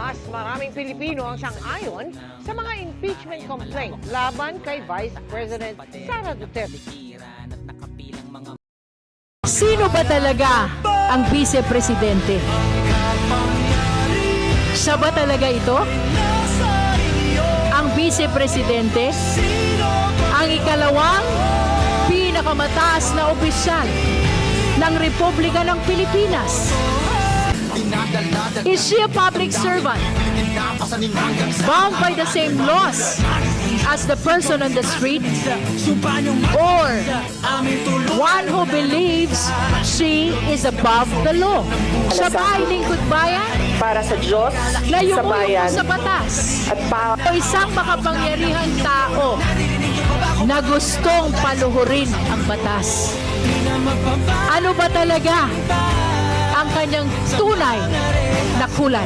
mas maraming Pilipino ang sang-ayon sa mga impeachment complaint laban kay Vice President Sara Duterte. Sino ba talaga ang vice-presidente? Siya ba talaga ito? Ang vice-presidente? Ang ikalawang pinakamataas na opisyal ng Republika ng Pilipinas? Is she a public servant, bound by the same laws as the person on the street, or one who believes she is above the law? Siya ba ay lingkod bayan para sa Diyos, na sa yumuko bayan, sa batas, at o isang makapangyarihang tao na gustong paluhurin ang batas? Ano ba talaga ang kanyang tunay na kulay?